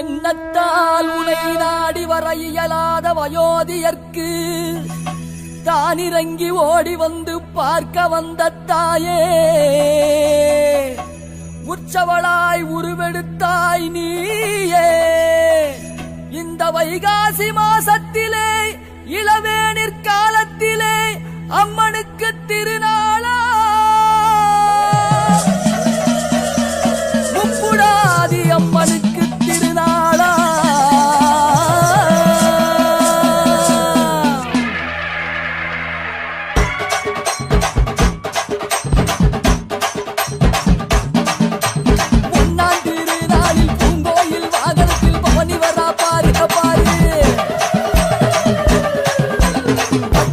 எண்ணத்தால் உனை நாடி வர இயலாத வயோதியர்க்கு தானிறங்கி ஓடி வந்து பார்க்க வந்த தாயே, உற்சவளாய் உருவெடுத்தாய் நீயே. இந்த வைகாசி மாசத்திலே இளவேனிற் காலத்திலே அம்மனுக்கு திருநாளா, முப்புடாதி அம்மனுக்கு திருநாளா. ஒன்னாம் திருநாளில் பூங்கோயில் வாகனத்தில் பவனி வரா பாரு பாரு,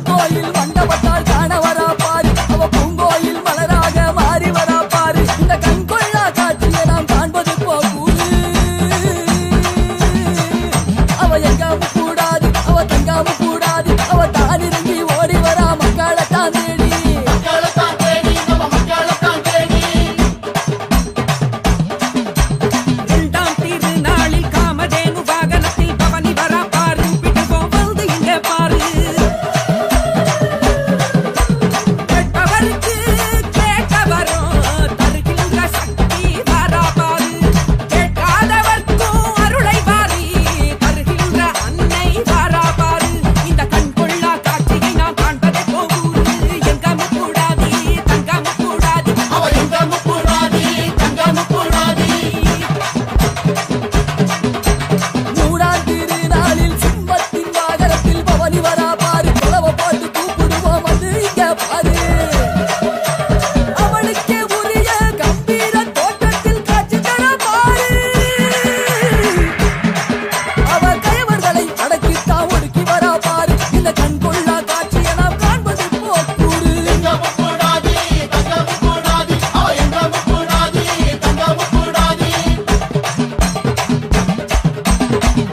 கோயில் மண்டபத்தால் காண வரா பாரு, அவ பூங்கோயில் மலராக மாறி வரா பாரு. இந்த கண் கொள்ளா காட்சியை நாம் காண்பது போகூரு. அவ எங்காம கூடாது, அவ தங்காம கூடாது, அவ தானிறங்கி ஓடி வரா மக்களைத்தான் தேடி. இரண்டாம் திருநாளில் காமதேனு வாகனத்தில் பவனி வரா பாரு, பிடிவோம் வந்து இங்க பாரு. கேட்பவருக்கு கேட்டவரும் தருகின்ற சக்தி வரா பாரு, கேட்காதவர்க்கும் அருளை வாரி தருகின்ற அன்னை வரா பாரு. இந்த கண் கொள்ளா காட்சியை நாம் காண்பதை போகூரு. எங்காம கூடாது, தங்காம கூடாது, அவ எங்காம கூடாது, தங்காம கூடாது. மூணாம் திருநாளில் சிம்மத்தின் வாகனத்தில் பவனி வரா பாரு, தொலைவ போட்டு கூப்பிடுவோம் வந்து இங்க பாரு. அவளுக்கே உரிய கம்பீர தோட்டத்தில் காட்சி தர பாரு. அவ கயவர்களை அடக்கித்தான் ஒடுக்கி வரா பாரு. இந்த கண் கொள்ளா காட்சியை நாம் காண்பது போக்கூரு.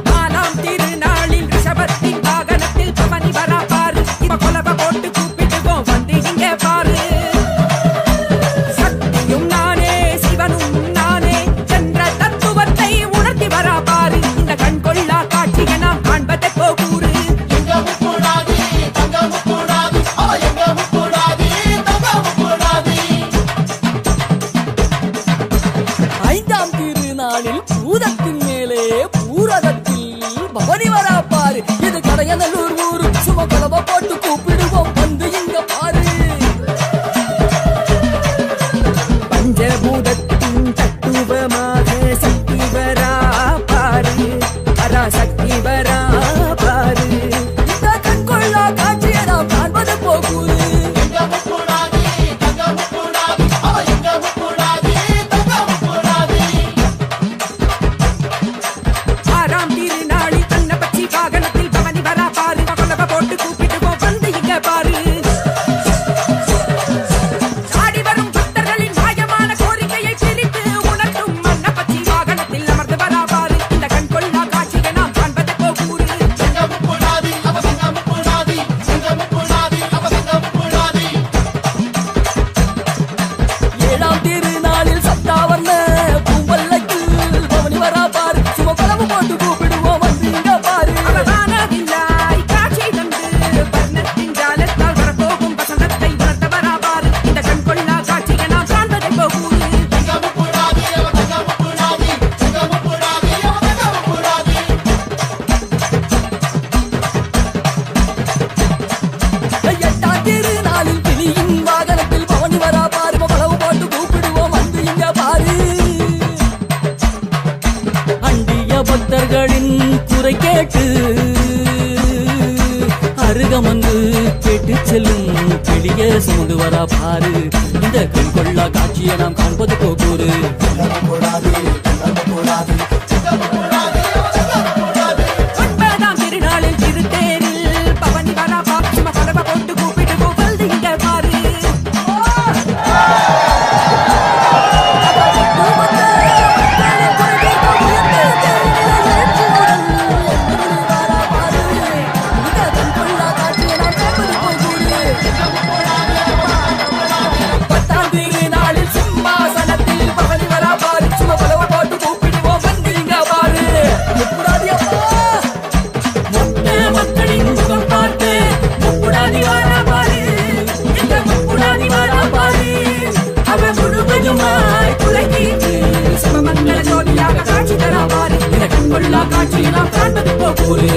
நாலாம் திருநாளில் ரிஷபத்தின் வாகனத்தில் பவனி வரா பாரு, இவ கொலவ போட்டு கூப்பிடுவோம் வந்து இங்க பாரு. சக்தியும் நானே, சிவனும் நானே என்ற தத்துவத்தை உணர்த்தி வரா பாரு. இந்த கண் கொள்ளா காட்சியை நாம் காண்பதை போகூரு. ஐந்தாம் திருநாளில் பூதத்தின் மேலே பூரகத்தில் பவனி வரா பாரு. இது கடையநல்லூர் ஊரு, சும கொலவ போட்டு கூப்பிடுவோம் வந்து இங்க பாரு. பஞ்சபூதத்தின் தத்துவமாக சக்தி வரா பாரு, பராசக்தி வரா பாரு. இந்த கண் கொள்ளா காட்சியை நாம் காண்பது போகூரு. ஆறாம் திருநாளில் அன்னபட்சி வாகனத்தில் பவனி வரா பாரு, கொலவ போட்டு கூப்பிடுவோம் வந்து இங்க பாரு. ஆடி வரும் பக்தர்களின் நியாயமான கோரிக்கையை பிரித்து உணர்த்தும் அன்னபட்சி வாகனத்தில் அமர்ந்து வரா பாரு. இந்த கண் கொள்ளா காட்சியை நாம் காண்பதை போகூரு. ஏழாம் திருநாளில் சத்தாவர்ண பூவல்லையில் பவனி வரா பாரு, சும கொலவ போட்டு கூப்பிடுவோம் வந்து இங்க பாரு. அவதானதில்லாய் காட்சி தந்து வர்ணத்தின் ஜாலத்தால் வரப்போகும் வசனத்தை உணர்த்த வரா பாரு. இந்த கண் கொள்ளா காட்சியை நாம் காண்பதை போகூரு. எட்டாம் திருநாளில் கிளியின் வாகனத்தில் பவனி வரா பாரு, கொலவு போட்டு கூப்பிடுவோம் வந்து இங்க பாரு. அண்டிய பக்தர்களின் குறை கேட்டு அருகமந்து கேட்டு செல்லும் கிளிய சுமந்து வரா பாரு. இந்த கண் கொள்ளா காட்சியை நாம் காண்பது போகூரு. ஒன்பதாம் திருநாளில் திருத்தேரில் பவனி வரா பாரு, சும கொலவ போட்டு கூப்பிடுவோம் வந்து இங்க பாரு. பத்தாம் திருநாளில் சிம்மாசனத்தில் பவனி வரா பாரு, சும கொலவ ஜோதியாக காட்சி தரா பாரு இந்த கண்கொள்ளா காட்சியை நாம் காண்பது போகூரு